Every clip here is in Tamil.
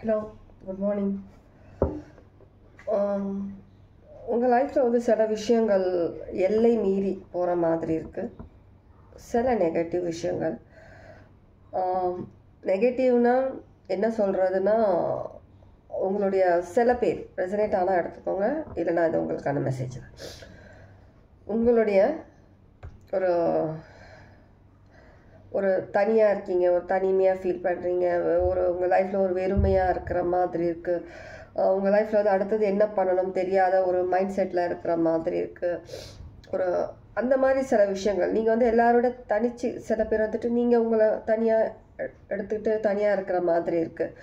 Hello, good morning. உங்கள் லைஃப்பில் வந்து சில விஷயங்கள் எல்லை மீறி போகிற மாதிரி இருக்குது. சில நெகட்டிவ் விஷயங்கள். நெகட்டிவ்னா என்ன சொல்கிறதுனா, உங்களுடைய சில பேர் ரெசனேட் ஆனால் எடுத்துக்கோங்க, இல்லைனா இது உங்களுக்கான மெசேஜ். உங்களுடைய ஒரு தனியாக இருக்கீங்க, ஒரு தனிமையாக ஃபீல் பண்ணுறீங்க, உங்கள் லைஃப்பில் ஒரு வெறுமையாக இருக்கிற மாதிரி இருக்குது. உங்கள் லைஃப்பில் வந்து அடுத்தது என்ன பண்ணணும் தெரியாத ஒரு மைண்ட் செட்டில் இருக்கிற மாதிரி இருக்குது. அந்த மாதிரி சில விஷயங்கள் நீங்கள் வந்து எல்லாரோட தனிச்சு, சில பேர் வந்துட்டு நீங்கள் உங்களை தனியாக எடுத்துக்கிட்டு தனியாக இருக்கிற மாதிரி இருக்குது.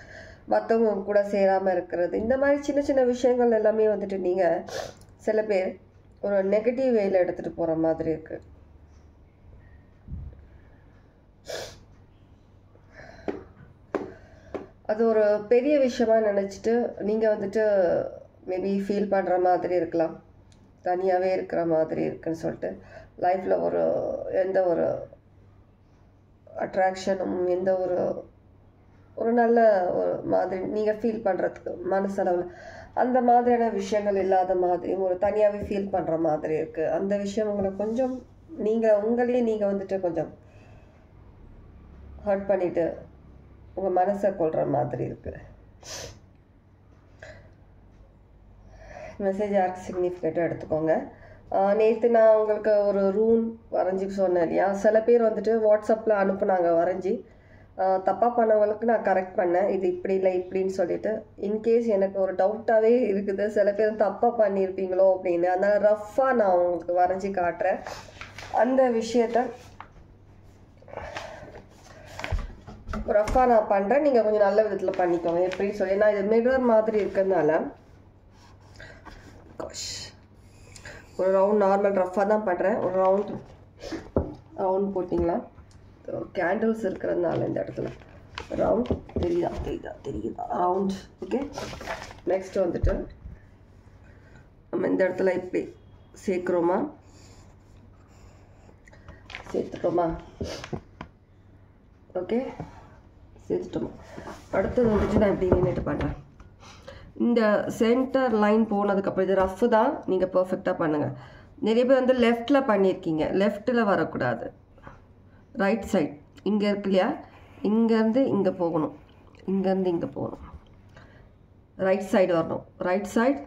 மற்றவங்க கூட சேராமல் இருக்கிறது, இந்த மாதிரி சின்ன சின்ன விஷயங்கள் எல்லாமே வந்துட்டு நீங்கள் சில பேர் ஒரு நெகட்டிவ் வேல எடுத்துகிட்டு போகிற மாதிரி இருக்குது. அது ஒரு பெரிய விஷயமா நினச்சிட்டு நீங்கள் வந்துட்டு மேபி ஃபீல் பண்ணுற மாதிரி இருக்கலாம், தனியாகவே இருக்கிற மாதிரி இருக்குன்னு சொல்லிட்டு. லைஃப்பில் எந்த ஒரு அட்ராக்ஷனும், எந்த ஒரு நல்ல ஒரு மாதிரி நீங்கள் ஃபீல் பண்ணுறதுக்கு மனசளவில் அந்த மாதிரியான விஷயங்கள் இல்லாத மாதிரி ஒரு தனியாகவே ஃபீல் பண்ணுற மாதிரி இருக்குது. அந்த விஷயம் உங்களை கொஞ்சம் உங்களையே நீங்கள் வந்துட்டு கொஞ்சம் ஹர்ட் பண்ணிவிட்டு உங்கள் மனசை கொள்கிற மாதிரி இருக்குது. மெசேஜ் யாருக்கு சிக்னிஃபிகேட்டாக எடுத்துக்கோங்க. நேற்று நான் உங்களுக்கு ஒரு ரூம் வரைஞ்சி சொன்னேன் இல்லையா, சில பேர் வந்துட்டு வாட்ஸ்அப்பில் அனுப்புனாங்க வரைஞ்சி. தப்பாக பண்ணவங்களுக்கு நான் கரெக்ட் பண்ணேன், இது இப்படி இல்லை இப்படின்னு சொல்லிட்டு. இன்கேஸ் எனக்கு ஒரு டவுட்டாகவே இருக்குது, சில பேர் தப்பாக பண்ணியிருப்பீங்களோ அப்படின்னு. அதனால் ரஃப்பாக நான் உங்களுக்கு வரைஞ்சி காட்டுறேன். அந்த விஷயத்த ரஃபாக நான் பண்ணுறேன், நீங்கள் கொஞ்சம் நல்ல விதத்தில் பண்ணிக்கோங்க எப்படின்னு சொல்லி. நான் இது மிரர் மாதிரி இருக்கிறதுனால ஒரு ரவுண்ட் நார்மல் ரஃபாக தான் பண்ணுறேன். ஒரு ரவுண்ட் போட்டிங்களா, கேண்டில்ஸ் இருக்கிறதுனால இந்த இடத்துல ரவுண்ட் தெரியுதா ரவுண்ட். ஓகே, நெக்ஸ்ட் வந்துட்டு நம்ம இந்த இடத்துல இப்படி சேர்த்துட்டோமா. ஓகே, சேர்த்துட்டோமா. அடுத்தது வந்துட்டு நான் இப்படி நின்றுட்டு பண்ணுறேன். இந்த சென்டர் லைன் போனதுக்கப்புறம் இது ரஃப் தான், நீங்கள் பர்ஃபெக்டாக பண்ணுங்கள். நிறைய பேர் வந்து லெஃப்டில் பண்ணியிருக்கீங்க, லெஃப்டில் வரக்கூடாது, ரைட் சைட் இங்கே இருக்கு இல்லையா, இங்கேருந்து இங்கே போகணும், இங்கேருந்து இங்கே போகணும், ரைட் சைடு வரணும். ரைட் சைடு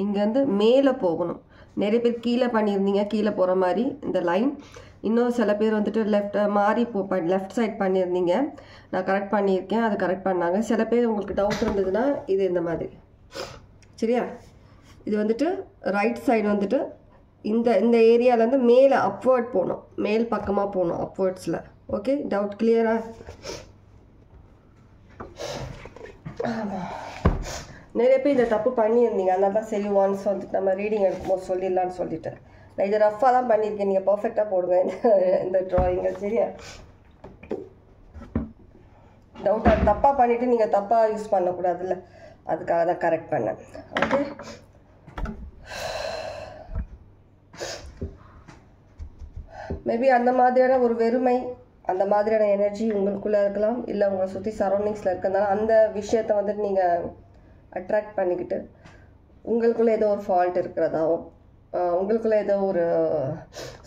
இங்கேருந்து மேலே போகணும். நிறைய பேர் கீழே பண்ணியிருந்தீங்க, கீழே போகிற மாதிரி இந்த லைன். இன்னும் சில பேர் வந்துட்டு லெஃப்ட் சைட் பண்ணியிருந்தீங்க, நான் கரெக்ட் பண்ணியிருக்கேன், அது கரெக்ட் பண்ணாங்க. சில பேர் உங்களுக்கு டவுட் இருந்ததுன்னா இது இந்த மாதிரி, சரியா. இது வந்துட்டு ரைட் சைடு வந்துட்டு இந்த ஏரியாவிலேருந்து மேலே அப்வர்ட் போகணும், மேல் பக்கமாக போகணும், அப்வர்ட்ஸில். ஓகே, டவுட் கிளியரா? நிறைய பேர் இந்த தப்பு பண்ணியிருந்தீங்க, அதனால தான் சரி ஒன்ஸ் வந்துட்டு நம்ம ரீடிங் எடுக்கும்போது சொல்லிடலான்னு சொல்லிட்டு. நான் இதை ரஃபாக தான் பண்ணியிருக்கேன், நீங்கள் பர்ஃபெக்டாக போடுங்க இந்த ட்ராயிங்கை, சரியா. டவுட்டாக தப்பாக பண்ணிவிட்டு நீங்கள் தப்பாக யூஸ் பண்ணக்கூடாதுல்ல, அதுக்காக தான் கரெக்ட் பண்ணேன். ஓகே, மேபி அந்த மாதிரியான ஒரு வெறுமை, அந்த மாதிரியான எனர்ஜி உங்களுக்குள்ளே இருக்கலாம், இல்லை உங்களை சுற்றி சரௌண்டிங்ஸில் இருக்கிறதுனால அந்த விஷயத்தை வந்துட்டு நீங்கள் அட்ராக்ட் பண்ணிக்கிட்டு உங்களுக்குள்ளே ஏதோ ஒரு ஃபால்ட் இருக்கிறதாவும், உங்களுக்குள்ளே ஏதோ ஒரு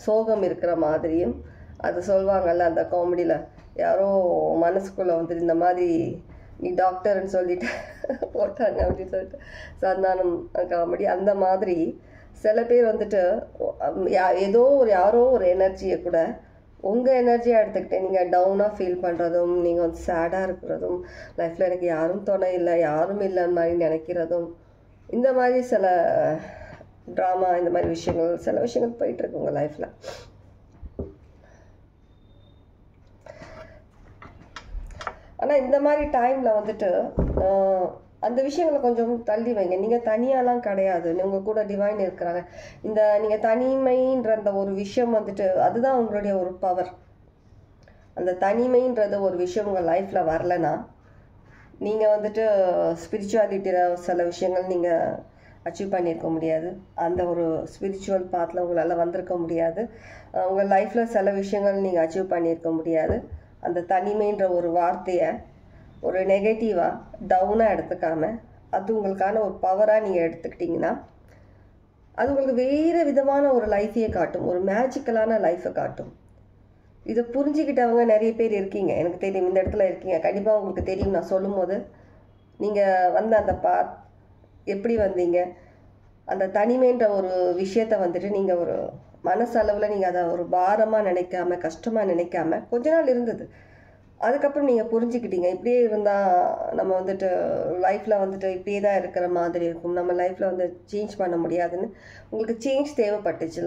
சோகம் இருக்கிற மாதிரியும். அது சொல்லுவாங்கல்ல அந்த காமெடியில், யாரோ மனசுக்குள்ளே வந்துட்டு இந்த மாதிரி நீ டாக்டர்ன்னு சொல்லிட்டு போட்டாங்க அப்படின்னு சொல்லிட்டு சந்தானம் காமெடி. அந்த மாதிரி சில பேர் வந்துட்டு யாரோ ஒரு எனர்ஜியை கூட உங்கள் எனர்ஜியாக எடுத்துக்கிட்டு நீங்கள் டவுனாக ஃபீல் பண்ணுறதும், நீங்கள் வந்து சேடாக இருக்கிறதும், லைஃப்பில் எனக்கு யாரும் துணை இல்லை, யாரும் இல்லைன்னு மாதிரி நினைக்கிறதும், இந்த மாதிரி சில ட்ராமா, இந்த மாதிரி விஷயங்கள், சில விஷயங்கள் போயிட்டுருக்கு உங்கள் லைஃப்பில். ஆனால் இந்த மாதிரி டைமில் வந்துட்டு அந்த விஷயங்களை கொஞ்சம் தள்ளி வைங்க. நீங்கள் தனியாலாம் கிடையாது, உங்கள் கூட டிவைன் இருக்கிறாங்க. நீங்கள் தனிமைன்ற அந்த ஒரு விஷயம் வந்துட்டு அதுதான் உங்களுடைய ஒரு பவர். அந்த தனிமைன்றது ஒரு விஷயம் உங்கள் லைஃப்பில் வரலைன்னா நீங்கள் வந்துட்டு ஸ்பிரிச்சுவாலிட்டியில் சில விஷயங்கள் நீங்கள் அச்சீவ் பண்ணியிருக்க முடியாது, அந்த ஒரு ஸ்பிரிச்சுவல் பாத்தில் உங்களால் வந்திருக்க முடியாது, உங்கள் லைஃப்பில் சில விஷயங்கள் நீங்கள் அச்சீவ் பண்ணியிருக்க முடியாது. அந்த தனிமைன்ற ஒரு வார்த்தையை ஒரு நெகட்டிவாக டவுனாக எடுத்துக்காமல் அது உங்களுக்கான ஒரு பவராக நீங்கள் எடுத்துக்கிட்டிங்கன்னா அது உங்களுக்கு வேறு விதமான ஒரு லைஃபையே காட்டும், ஒரு மேஜிக்கலான லைஃப்பை காட்டும். இதை புரிஞ்சுக்கிட்டவங்க நிறைய பேர் இருக்கீங்க, எனக்கு தெரியும், இந்த இடத்துல இருக்கீங்க. கண்டிப்பாக உங்களுக்கு தெரியும். நான் சொல்லும் போது நீங்கள் வந்த அந்த பாத் எப்படி வந்தீங்க, அந்த தனிமைன்ற ஒரு விஷயத்த வந்துட்டு நீங்கள் ஒரு மனசளவில் நீங்கள் அதை ஒரு பாரமாக நினைக்காம கஷ்டமாக நினைக்காம கொஞ்ச நாள் இருந்தது. அதுக்கப்புறம் நீங்கள் புரிஞ்சுக்கிட்டீங்க, இப்படியே இருந்தால் நம்ம வந்துட்டு லைஃப்பில் வந்துட்டு இப்படியே தான் இருக்கிற மாதிரி இருக்கும், நம்ம லைஃப்பில் வந்து சேஞ்ச் பண்ண முடியாதுன்னு உங்களுக்கு சேஞ்ச் தேவைப்பட்டுச்சு.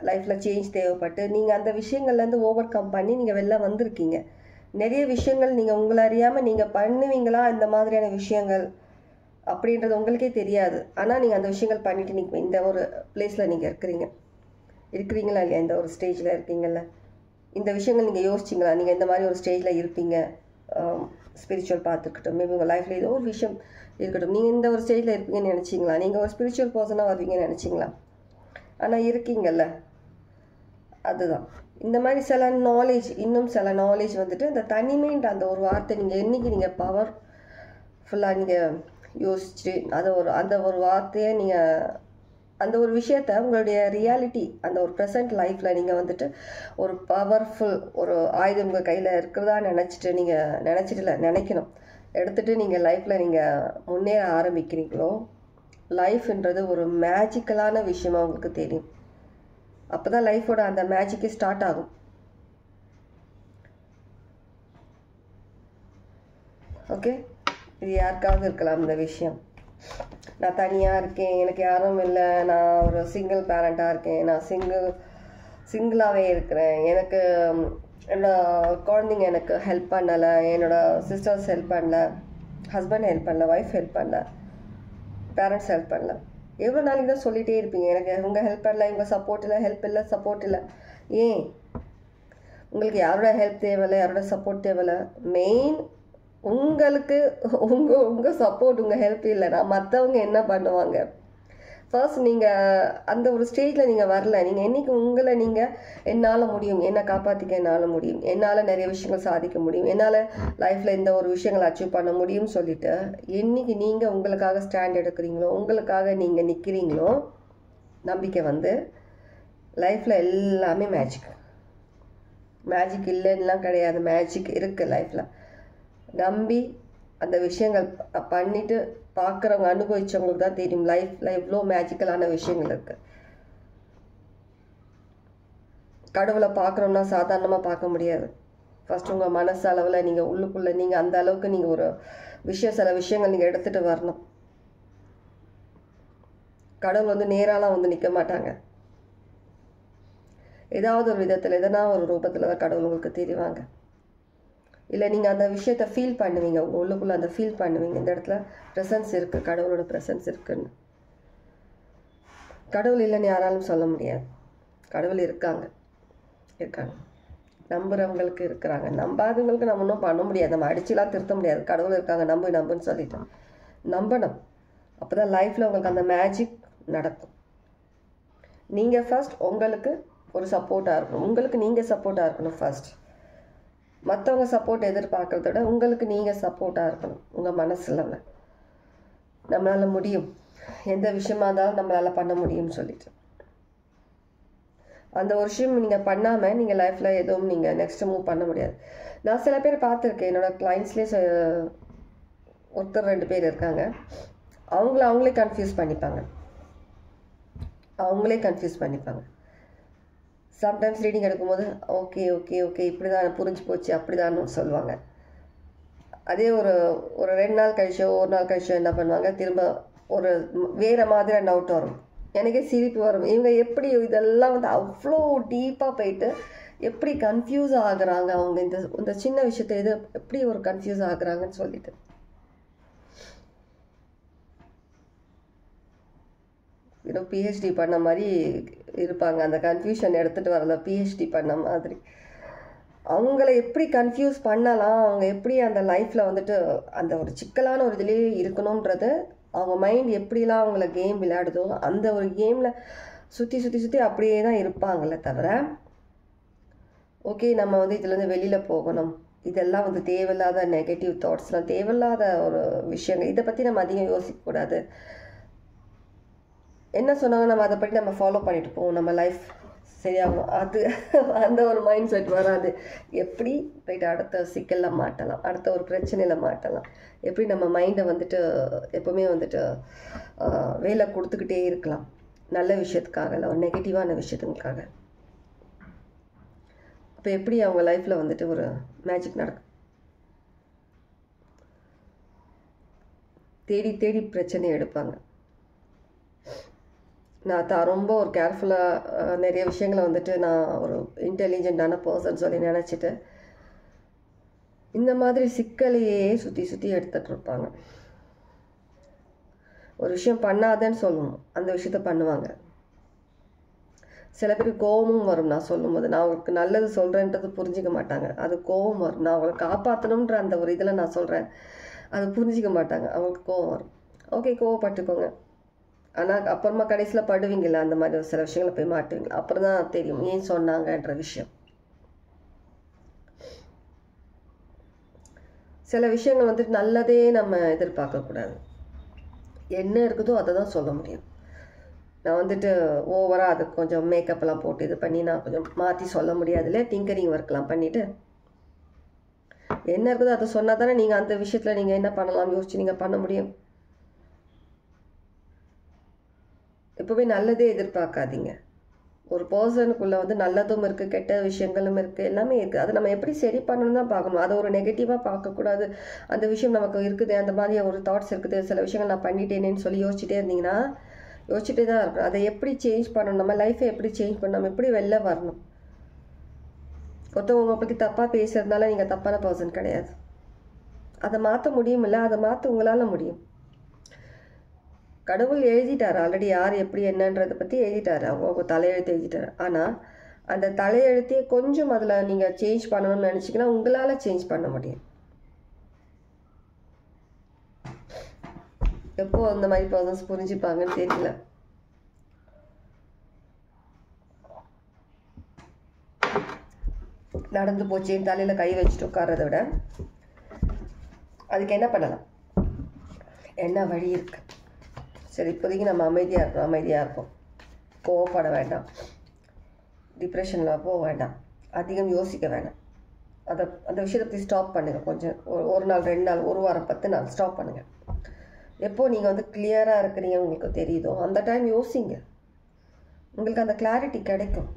லைஃப்பில் சேஞ்ச் தேவைப்பட்டு நீங்கள் அந்த விஷயங்கள்லேருந்து ஓவர் கம் பண்ணி நீங்கள் வெளில வந்திருக்கீங்க. நிறைய விஷயங்கள் நீங்கள் உங்களை அறியாமல் நீங்கள் பண்ணுவீங்களா இந்த மாதிரியான விஷயங்கள் அப்படின்றது உங்களுக்கே தெரியாது. ஆனால் நீங்கள் அந்த விஷயங்கள் பண்ணிவிட்டு நீங்கள் இந்த ஒரு பிளேஸில் நீங்கள் இருக்கிறீங்களா இல்லையா, இந்த ஒரு ஸ்டேஜில் இருக்கீங்கள்ல, இந்த விஷயங்கள் நீங்கள் யோசிச்சிங்களா? நீங்கள் இந்த மாதிரி ஒரு ஸ்டேஜில் இருப்பீங்க, ஸ்பிரிச்சுவல் பார்த்துருக்கட்டும், மேபி உங்கள் லைஃப்பில் ஏதோ ஒரு விஷயம் இருக்கட்டும், நீங்கள் இந்த ஒரு ஸ்டேஜில் இருப்பீங்கன்னு நினச்சிங்களா? நீங்கள் ஒரு ஸ்பிரிச்சுவல் பர்சனாக வருவீங்கன்னு நினச்சிங்களா? ஆனால் இருக்கீங்கல்ல, அதுதான். இந்த மாதிரி இன்னும் சில நாலேஜ் வந்துட்டு இந்த தனிமைன்ற அந்த ஒரு வார்த்தை நீங்கள் என்றைக்கு நீங்கள் பவர்ஃபுல்லாக நீங்கள் யோசிச்சு அந்த ஒரு வார்த்தையை நீங்கள் அந்த ஒரு விஷயத்த உங்களுடைய ரியாலிட்டி அந்த ஒரு ப்ரெசன்ட் லைஃப்பில் நீங்கள் வந்துட்டு ஒரு பவர்ஃபுல் ஒரு ஆயுதம் உங்கள் கையில் இருக்கிறதா நினைக்கணும். எடுத்துகிட்டு நீங்கள் லைஃப்பில் நீங்கள் முன்னேற ஆரம்பிக்கிறீங்களோ, லைஃப்ன்றது ஒரு மேஜிக்கலான விஷயமா உங்களுக்கு தெரியும். அப்போ தான் லைஃபோட அந்த மேஜிக்கே ஸ்டார்ட் ஆகும். ஓகே, இது யாருக்காவது இருக்கலாம் இந்த விஷயம். நான் தனியாக இருக்கேன், எனக்கு யாரும் இல்லை, நான் ஒரு சிங்கிள் பேரண்ட்டாக இருக்கேன், நான் சிங்கிளாகவே இருக்கிறேன், எனக்கு என்னோடய குழந்தைங்க எனக்கு ஹெல்ப் பண்ணலை, என்னோடய சிஸ்டர்ஸ் ஹெல்ப் பண்ணல, ஹஸ்பண்ட் ஹெல்ப் பண்ணல, ஒய்ஃப் ஹெல்ப் பண்ணல, பேரண்ட்ஸ் ஹெல்ப் பண்ணல. எவ்வளோ நாளைக்கு தான் சொல்லிகிட்டே இருப்பீங்க, எனக்கு இவங்க ஹெல்ப் பண்ணல, இவங்க சப்போர்ட் இல்லை. ஏன் உங்களுக்கு யாரோட ஹெல்ப் தேவையில்லை, யாரோட சப்போர்ட் தேவையில்லை? மெயின் உங்களுக்கு உங்கள் சப்போர்ட், உங்கள் ஹெல்ப் இல்லைன்னா மற்றவங்க என்ன பண்ணுவாங்க? ஃபர்ஸ்ட் நீங்கள் அந்த ஒரு ஸ்டேஜில் நீங்கள் வரல. நீங்கள் என்றைக்கு உங்களை என்னால் முடியும், என்னை காப்பாற்றிக்க என்னால் முடியும், என்னால் நிறைய விஷயங்கள் சாதிக்க முடியும், என்னால் லைஃப்பில் இந்த ஒரு விஷயங்களை அச்சீவ் பண்ண முடியும்னு சொல்லிவிட்டு என்றைக்கு நீங்கள் உங்களுக்காக ஸ்டாண்ட் எடுக்கிறீங்களோ, உங்களுக்காக நீங்கள் நிற்கிறீங்களோ, நம்பிக்கை வந்து லைஃப்பில் எல்லாமே மேஜிக் இல்லைன்னுலாம் கிடையாது. மேஜிக் இருக்குது லைஃப்பில். நம்பி அந்த விஷயங்கள் பண்ணிட்டு பார்க்குறவங்க, அனுபவிச்சவங்களுக்கு தான் தெரியும் லைஃப்பில் எவ்வளோ மேஜிக்கலான விஷயங்கள் இருக்குது. கடவுளை பார்க்குறோம்னா சாதாரணமாக பார்க்க முடியாது. ஃபர்ஸ்ட் உங்கள் மனசு அளவில் நீங்கள் உள்ளுக்குள்ளே நீங்கள் அந்த அளவுக்கு நீங்கள் ஒரு சில விஷயங்கள் நீங்கள் எடுத்துகிட்டு வரணும். கடவுள் வந்து நேராலாம் வந்து நிற்க மாட்டாங்க. ஏதாவது ஒரு விதத்தில் எதனா ஒரு ரூபத்தில் தான் கடவுள் உங்களுக்கு தெரிவாங்க. இல்லை நீங்கள் அந்த விஷயத்தை ஃபீல் பண்ணுவீங்க, உள்ளுக்குள்ளே அந்த ஃபீல் பண்ணுவீங்க, இந்த இடத்துல ப்ரெசன்ஸ் இருக்குது, கடவுளோட ப்ரெசன்ஸ் இருக்குன்னு. கடவுள் இல்லைன்னு யாராலும் சொல்ல முடியாது. கடவுள் இருக்காங்க. நம்புகிறவங்களுக்கு இருக்கிறாங்க, நம்பாதவங்களுக்கு நம்ம ஒன்றும் பண்ண முடியாது, நம்ம அடிச்சுலாம் திருத்த முடியாது. கடவுள் இருக்காங்க, நம்புன்னு சொல்லிட்டோம். நம்பணும். அப்போ தான் லைஃப்பில் உங்களுக்கு அந்த மேஜிக் நடக்கும். நீங்கள் ஃபர்ஸ்ட் உங்களுக்கு ஒரு சப்போர்ட்டாக இருக்கணும், உங்களுக்கு நீங்கள் சப்போர்ட்டாக இருக்கணும். ஃபர்ஸ்ட் மற்றவங்க சப்போர்ட் எதிர்பார்க்கறத விட உங்களுக்கு நீங்கள் சப்போர்ட்டாக இருக்கணும். உங்கள் மனசில் நம்மளால் முடியும், எந்த விஷயமா இருந்தாலும் நம்மளால் பண்ண முடியும்னு சொல்லிட்டு அந்த ஒரு விஷயம் நீங்கள் பண்ணாமல் நீங்கள் லைஃப்பில் எதுவும் நீங்கள் நெக்ஸ்ட் மூவ் பண்ண முடியாது. நான் சில பேர் பார்த்துருக்கேன், என்னோடய கிளைண்ட்ஸ்லேயே ஒருத்தர் 2 பேர் இருக்காங்க. அவங்களே கன்ஃபியூஸ் பண்ணிப்பாங்க. சம்டைம்ஸ் ரீடிங் எடுக்கும்போது ஓகே இப்படி தான் புரிஞ்சு போச்சு அப்படிதான்னு சொல்லுவாங்க. அதே ஒரு 2 நாள் கழிச்சோ 1 நாள் கழிச்சோ என்ன பண்ணுவாங்க, திரும்ப ஒரு வேறு மாதிரியான டவுட் வரும். எனக்கே சிரிப்பு வரும். இவங்க எப்படி இதெல்லாம் வந்து அவ்வளோ டீப்பாக போயிட்டு எப்படி கன்ஃபியூஸ் ஆகுறாங்க, அவங்க இந்த சின்ன விஷயத்தை எப்படி ஒரு கன்ஃபியூஸ் ஆகுறாங்கன்னு சொல்லிட்டு. பிஹெச்டி பண்ண மாதிரி இருப்பாங்க, அந்த கன்ஃபியூஷன் எடுத்துகிட்டு வரல, பிஹெச்டி பண்ண மாதிரி. அவங்கள எப்படி கன்ஃபியூஸ் பண்ணலாம், அவங்க எப்படி அந்த லைஃப்பில் வந்துட்டு அந்த ஒரு சிக்கலான ஒரு இதுலேயே இருக்கணுன்றது, அவங்க மைண்ட் எப்படிலாம் அவங்கள கேம் விளையாடுதோ அந்த ஒரு கேமில் சுற்றி அப்படியே தான் இருப்பாங்களே தவிர, ஓகே நம்ம வந்து இதுலேருந்து வெளியில் போகணும், இதெல்லாம் வந்து தேவையில்லாத நெகட்டிவ் தாட்ஸ்லாம், தேவையில்லாத ஒரு விஷயங்கள். இதை பற்றி நம்ம அதிகம் யோசிக்கக்கூடாது. என்ன சொன்னாங்க நம்ம அதை பற்றி நம்ம ஃபாலோ பண்ணிட்டு போவோம், நம்ம லைஃப் சரியாகணும். அது அந்த ஒரு மைண்ட் செட் வராது. எப்படி போயிட்டு அடுத்த சிக்கலில் மாட்டலாம், அடுத்த ஒரு பிரச்சனையில் மாட்டலாம், எப்படி நம்ம மைண்டை வந்துட்டு எப்போவுமே வந்துட்டு வேலை கொடுத்துக்கிட்டே இருக்கலாம், நல்ல விஷயத்துக்காக இல்லை ஒரு நெகட்டிவான விஷயத்துக்காக. அப்போ எப்படி அவங்க லைஃப்பில் வந்துட்டு ஒரு மேஜிக் நடக்கும். தேடி தேடி பிரச்சனையை எடுப்பாங்க. நான் ரொம்ப ஒரு கேர்ஃபுல்லாக நிறைய விஷயங்களை வந்துட்டு நான் ஒரு இன்டெலிஜென்ட்டான பர்சன் சொல்லி நினச்சிட்டு இந்த மாதிரி சிக்கலையே சுற்றி சுற்றி எடுத்துகிட்டு இருப்பாங்க. ஒரு விஷயம் பண்ணாதேன்னு சொல்லணும், அந்த விஷயத்த பண்ணுவாங்க. சில பேர் கோபமும் வரும் நான் சொல்லும்போது. நான் அவங்களுக்கு நல்லது சொல்கிறேன்றது புரிஞ்சிக்க மாட்டாங்க, அது கோபம் வரும். நான் அவங்களை காப்பாற்றணுன்ற அந்த ஒரு இதில் நான் சொல்கிறேன், அது புரிஞ்சிக்க மாட்டாங்க, அவங்களுக்கு கோபம் வரும். ஓகே, கோவப்பட்டுக்கோங்க. ஆனால் அப்புறமா கடைசியில் படுவீங்களா, அந்த மாதிரி ஒரு சில விஷயங்களை போய் மாட்டுவீங்களா, அப்புறம் தான் தெரியும் ஏன் சொன்னாங்கன்ற விஷயம். சில விஷயங்கள் வந்துட்டு நல்லதே நம்ம எதிர்பார்க்கக்கூடாது. என்ன இருக்குதோ அதை தான் சொல்ல முடியும். நான் வந்துட்டு ஓவராக அதுக்கு கொஞ்சம் மேக்கப்லாம் போட்டு இது பண்ணி நான் கொஞ்சம் மாற்றி சொல்ல முடியாதுல்ல. டிங்கரிங் ஒர்க்லாம் பண்ணிவிட்டு என்ன இருக்குதோ அதை சொன்னால் தானே நீங்கள் அந்த விஷயத்தில் நீங்கள் என்ன பண்ணலாம் யோசிச்சு நீங்கள் பண்ண முடியும். எப்போவே நல்லதே எதிர்பார்க்காதீங்க. ஒரு பர்சனுக்குள்ளே வந்து நல்லதும் இருக்குது, கெட்ட விஷயங்களும் இருக்குது, எல்லாமே இருக்குது. அதை நம்ம எப்படி சரி பண்ணணும் தான் பார்க்கணும். அதை ஒரு நெகட்டிவாக பார்க்கக்கூடாது. அந்த விஷயம் நமக்கு இருக்குது, அந்த மாதிரி ஒரு தாட்ஸ் இருக்குது, சில விஷயங்கள் நான் பண்ணிட்டேனேன்னு சொல்லி யோசிச்சுட்டே இருந்தீங்கன்னா யோசிச்சுட்டே தான் இருக்கணும். அதை எப்படி சேஞ்ச் பண்ணணும், நம்ம லைஃப்பை எப்படி சேஞ்ச் பண்ணணும், நம்ம எப்படி வெளில வரணும். ஒருத்தவங்க பற்றி தப்பாக பேசுறதுனால நீங்கள் தப்பான பர்சன் கிடையாது. அதை மாற்ற முடியுமில்ல, அதை மாற்ற உங்களால் முடியும். கடவுள் எழுதிட்டார் ஆல்ரெடி, யார் எப்படி என்னன்றதை பற்றி எழுதிட்டார், அவங்க தலையெழுத்து எழுதிட்டார். ஆனால் அந்த தலையெழுத்தையே கொஞ்சம் அதில் நீங்கள் சேஞ்ச் பண்ணணும்னு நினச்சிங்கன்னா உங்களால் சேஞ்ச் பண்ண முடியும். எப்போ அந்த மாதிரி பர்சன்ஸ் புரிஞ்சுப்பாங்கன்னு தெரியல. நடந்து போச்சு தலையில் கை வச்சுட்டு உட்கார்றத விட அதுக்கு என்ன பண்ணலாம், என்ன வழி இருக்கு. சரி, இப்போதைக்கு நம்ம அமைதியாக இருப்போம், கோவப்பட வேண்டாம், டிப்ரெஷனில் போக வேண்டாம், அதிகம் யோசிக்க வேண்டாம். அந்த விஷயத்தை பற்றி ஸ்டாப் பண்ணுங்கள். கொஞ்சம் ஒரு நாள், 2 நாள், 1 வாரம், 10 நாள் ஸ்டாப் பண்ணுங்கள். எப்போ நீங்கள் வந்து கிளியராக இருக்கிறீங்க உங்களுக்கு தெரியுதோ அந்த டைம் யோசிங்க, உங்களுக்கு அந்த கிளாரிட்டி கிடைக்கும்.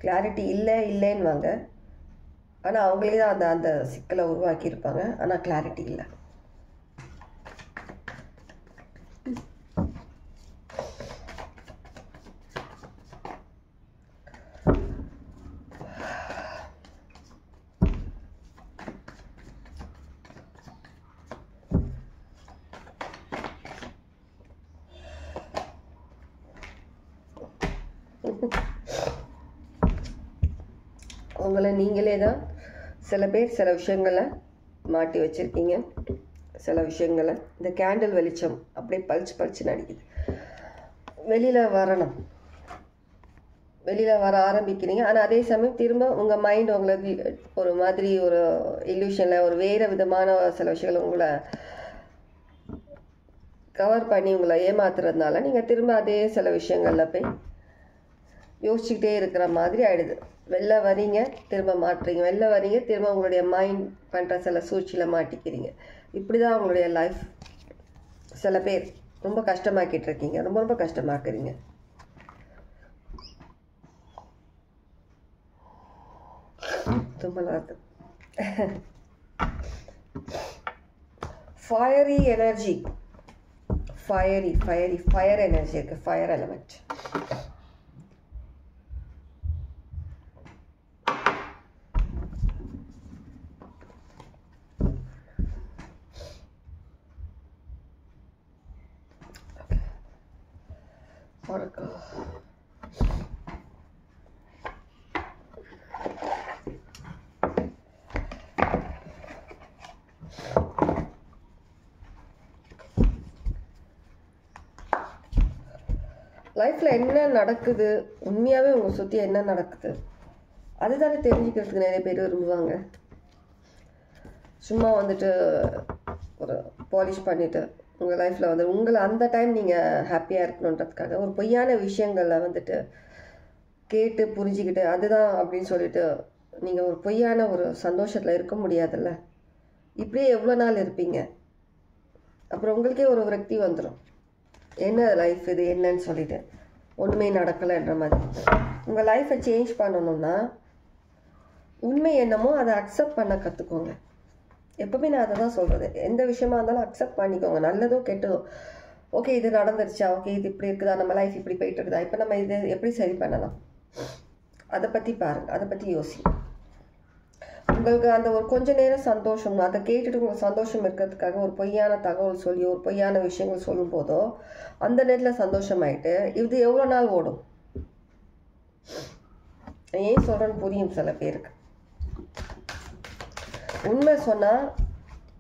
கிளாரிட்டி இல்லைன்னு வாங்க, ஆனால் அவங்களே தான் அந்த சிக்கலை உருவாக்கியிருப்பாங்க, ஆனால் கிளாரிட்டி இல்லை. உங்களை நீங்களே தான் சில பேர் சில விஷயங்களை மாட்டி வச்சுருக்கீங்க. சில விஷயங்களை இந்த கேண்டில் வெளிச்சம் அப்படியே பளிச்சுன்னு அடிக்குது. வெளியில் வரணும், வெளியில் வர ஆரம்பிக்கிறீங்க. ஆனால் அதே சமயம் திரும்ப உங்கள் மைண்ட் உங்களுக்கு ஒரு மாதிரி ஒரு இல்யூஷனில் ஒரு வேறு விதமான சில விஷயங்கள் உங்களை கவர் பண்ணி உங்களை ஏமாத்துறதுனால நீங்கள் திரும்ப அதே சில விஷயங்களில் போய் யோசிச்சுக்கிட்டே இருக்கிற மாதிரி ஆகிடுது. வெளில வரீங்க, திரும்ப மாட்டுறீங்க, வெளில வரீங்க, திரும்ப உங்களுடைய மைண்ட் பண்ணுற சில சூழ்ச்சியில் மாட்டிக்கிறீங்க. இப்படி தான் உங்களுடைய லைஃப் சில பேர் ரொம்ப கஷ்டமாக்கிட்டு இருக்கீங்க, ரொம்ப கஷ்டமாக்குறீங்க. தும்மலாது. ஃபயரி எனர்ஜி, ஃபயர் எனர்ஜி இருக்குது, ஃபயர் எலமெண்ட். லைஃப்பில் என்ன நடக்குது, உண்மையாகவே உங்களை சுற்றி என்ன நடக்குது அதுதானே தெரிஞ்சுக்கிறதுக்கு நிறைய பேர் விரும்புவாங்க. சும்மா வந்துட்டு ஒரு பாலிஷ் பண்ணிவிட்டு உங்கள் லைஃப்பில் வந்து உங்களை அந்த டைம் நீங்கள் ஹாப்பியாக இருக்கணுன்றதுக்காக ஒரு பொய்யான விஷயங்களில் வந்துட்டு கேட்டு புரிஞ்சுக்கிட்டு அதுதான் அப்படின்னு சொல்லிட்டு நீங்கள் ஒரு பொய்யான ஒரு சந்தோஷத்தில் இருக்க முடியாதுல்ல. இப்படியே எவ்வளோ நாள் இருப்பீங்க? அப்புறம் உங்களுக்கே ஒரு விரக்தி வந்துடும், என்ன லைஃப் இது என்னன்னு சொல்லிட்டு ஒன்றுமே நடக்கலைன்ற மாதிரி. உங்கள் லைஃப்பை சேஞ்ச் பண்ணணும்னா உண்மை என்னமோ அதை அக்செப்ட் பண்ண கற்றுக்கோங்க. எப்பவுமே நான் அதை தான் சொல்கிறது, எந்த விஷயமா இருந்தாலும் அக்செப்ட் பண்ணிக்கோங்க, நல்லதோ கெட்டதோ. ஓகே இது நடந்துருச்சா, ஓகே இது இப்படி இருக்குதா, நம்ம லைஃப் இப்படி போயிட்டு இருக்குதா, இப்போ நம்ம இது எப்படி சரி பண்ணலாம், அதை பற்றி பாருங்கள், அதை பற்றி யோசி. உங்களுக்கு அந்த ஒரு கொஞ்ச நேரம் சந்தோஷம், அதை கேட்டுட்டு உங்களுக்கு சந்தோஷம் இருக்கிறதுக்காக ஒரு பொய்யான தகவல் சொல்லி ஒரு பொய்யான விஷயங்கள் சொல்லும் போதோ அந்த நேரத்தில் சந்தோஷமாயிட்டு இது எவ்வளோ நாள் ஓடும்? ஏன் சொல்கிறேன்னு புரியும் சில பேருக்கு. உண்மை சொன்னால்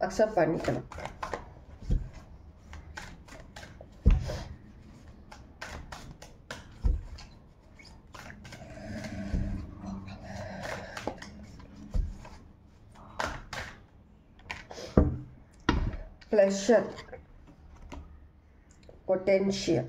அக்செப்ட் பண்ணிக்கணும். Pleasure, potential.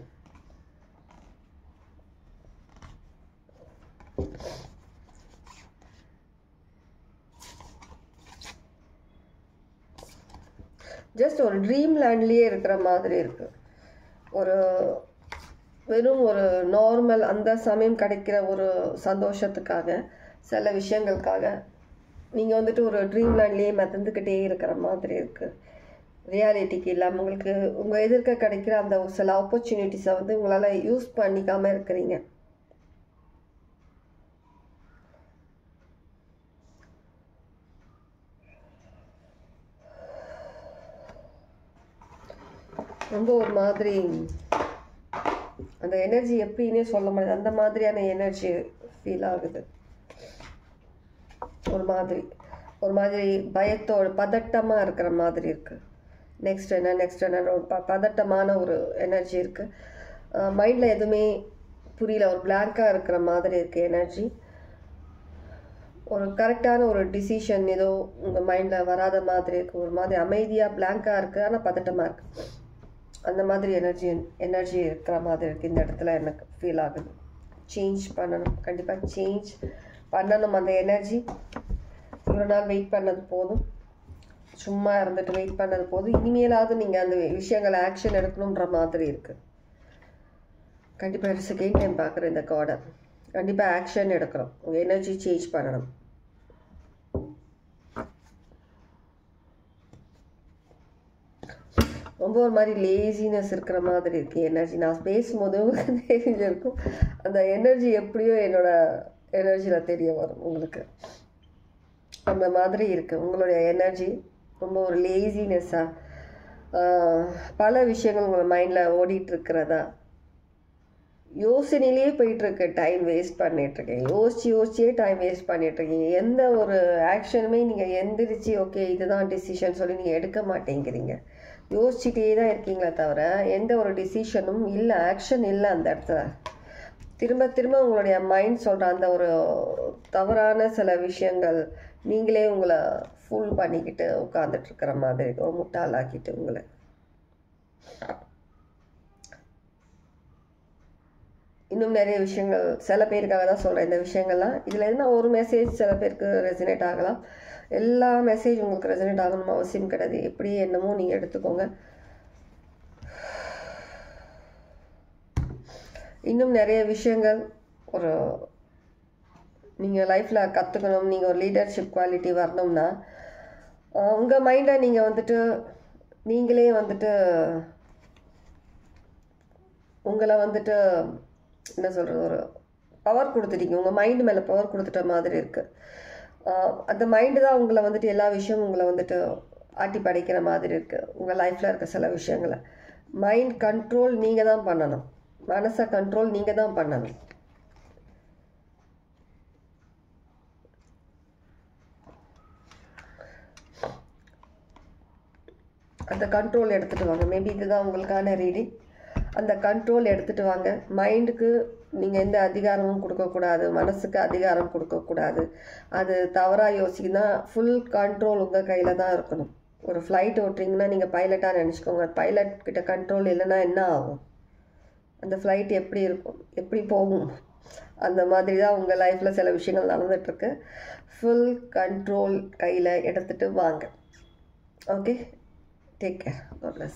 ஜஸ்ட் ஒரு ட்ரீம் லேண்ட்லேயே இருக்கிற மாதிரி இருக்கு. ஒரு வெறும் ஒரு நார்மல் அந்த சமயம் கிடைக்கிற ஒரு சந்தோஷத்துக்காக சில விஷயங்களுக்காக நீங்கள் வந்துட்டு ஒரு ட்ரீம் லேண்ட்லேயே மிதந்துக்கிட்டே இருக்கிற மாதிரி இருக்குது. ரியாலிட்டிக்கு இல்லாமல் உங்களுக்கு உங்கள் எதிர்க்க கிடைக்கிற அந்த ஒரு சில ஆப்பர்ச்சுனிட்டிஸை வந்து உங்களால் யூஸ் பண்ணிக்காமல் இருக்கிறீங்க. ரொம்ப ஒரு மாதிரி அந்த எனர்ஜி எப்படின்னே சொல்ல முடியாது, அந்த மாதிரியான எனர்ஜி ஃபீல் ஆகுது. ஒரு மாதிரி பயத்தோட பதட்டமாக இருக்கிற மாதிரி இருக்குது. நெக்ஸ்ட் என்ன ஒரு பதட்டமான ஒரு எனர்ஜி இருக்குது. மைண்டில் எதுவுமே புரியல, ஒரு பிளாங்காக இருக்கிற மாதிரி இருக்குது எனர்ஜி. ஒரு கரெக்டான ஒரு டிசிஷன் ஏதோ உங்கள் மைண்டில் வராத மாதிரி இருக்குது. ஒரு மாதிரி அமைதியாக பிளாங்காக இருக்குது, ஆனால் பதட்டமாக இருக்குது. அந்த மாதிரி எனர்ஜி இருக்கிற மாதிரி இருக்குது. இந்த இடத்துல எனக்கு ஃபீல் ஆகுது. சேஞ்ச் பண்ணணும், கண்டிப்பாக சேஞ்ச் பண்ணணும். அந்த எனர்ஜி இவ்வளோ நாள் வெயிட் பண்ணது போதும், சும்மா இருந்துட்டு வெயிட் பண்ணது போதும். இனிமேலாவது நீங்கள் அந்த விஷயங்களை ஆக்ஷன் எடுக்கணுன்ற மாதிரி இருக்குது. கண்டிப்பாக செகண்ட் டைம் பார்க்குறேன் இந்த கார்டை. கண்டிப்பாக ஆக்ஷன் எடுக்கணும், உங்கள் எனர்ஜி சேஞ்ச் பண்ணணும். ரொம்ப ஒரு மாதிரி லேசினஸ் இருக்கிற மாதிரி இருக்குது எனர்ஜி. நான் பேசும்போது தெரிஞ்சிருக்கும் அந்த எனர்ஜி எப்படியோ என்னோட எனர்ஜியில் தெரிய வரும் உங்களுக்கு. அந்த மாதிரி இருக்குது உங்களுடைய எனர்ஜி. ரொம்ப ஒரு லேசினஸ்ஸாக பல விஷயங்கள் உங்கள் மைண்டில் ஓடிட்டுருக்கிறதா, யோசனையிலே போயிட்டுருக்கு, டைம் வேஸ்ட் பண்ணிகிட்ருக்கீங்க, யோசிச்சியே டைம் வேஸ்ட் பண்ணிகிட்ருக்கீங்க. எந்த ஒரு ஆக்ஷனுமே நீங்கள் எந்திரிச்சு ஓகே இதுதான் டிசிஷன் சொல்லி நீங்கள் எடுக்க மாட்டேங்கிறீங்க. யோசிச்சுட்டே தான் இருக்கீங்களே தவிர எந்த ஒரு டிசிஷனும் இல்லை, ஆக்ஷன் இல்லை அந்த இடத்துல. திரும்ப திரும்ப உங்களுடைய மைண்ட் சொல்கிற அந்த ஒரு தவறான சில விஷயங்கள் நீங்களே உங்களை ஃபுல் பண்ணிக்கிட்டு உட்காந்துட்ருக்கிற மாதிரி இருக்கும், முட்டாளாக்கிட்டு உங்களை. இன்னும் நிறைய விஷயங்கள் சில பேருக்காக தான் சொல்கிறேன் இந்த விஷயங்கள்லாம். இதில் என்ன ஒரு மெசேஜ் சில பேருக்கு ரெசினேட் ஆகலாம், எல்லா மெசேஜ் உங்களுக்கு ரெசினேட் ஆகணும் அவசியம் கிடையாது. எப்படி என்னமோ நீங்கள் எடுத்துக்கோங்க. இன்னும் நிறைய விஷயங்கள் ஒரு நீங்கள் லைஃப்பில் கற்றுக்கணும். நீங்கள் ஒரு லீடர்ஷிப் குவாலிட்டி வரணும்னா உங்கள் மைண்டை நீங்கள் வந்துட்டு நீங்களே வந்துட்டு உங்களை வந்துட்டு என்ன சொல்கிறது, ஒரு பவர் கொடுத்துட்டீங்க, உங்கள் மைண்டு மேலே பவர் கொடுத்துட்ட மாதிரி இருக்குது. அந்த மைண்டு தான் உங்களை வந்துட்டு எல்லா விஷயமும் உங்களை வந்துட்டு ஆட்டி படைக்கிற மாதிரி இருக்குது. உங்கள் லைஃப்பில் இருக்க சில விஷயங்களை மைண்ட் கண்ட்ரோல் நீங்கள் தான் பண்ணணும், மனசை கண்ட்ரோல் நீங்கள் தான் பண்ணணும். அந்த கண்ட்ரோல் எடுத்துகிட்டு வாங்க. மேபி இதுதான் உங்களுக்கான ரீடிங். அந்த கண்ட்ரோல் எடுத்துகிட்டு வாங்க. மைண்டுக்கு நீங்கள் எந்த அதிகாரமும் கொடுக்கக்கூடாது, மனசுக்கு அதிகாரம் கொடுக்கக்கூடாது. அது தவறாக யோசிக்குன்னா ஃபுல் கண்ட்ரோல் உங்கள் கையில் தான் இருக்கணும். ஒரு ஃப்ளைட் ஓட்டுறீங்கன்னா நீங்கள் பைலட்டாக நினச்சிக்கோங்க. பைலட் கிட்ட கண்ட்ரோல் இல்லைன்னா என்ன ஆகும்? அந்த ஃப்ளைட் எப்படி இருக்கும், எப்படி போகும்? அந்த மாதிரி தான் உங்கள் லைஃப்பில் சில விஷயங்கள் நடந்துகிட்ருக்கு. ஃபுல் கண்ட்ரோல் கையில் எடுத்துகிட்டு வாங்க. Okay, take care. God bless.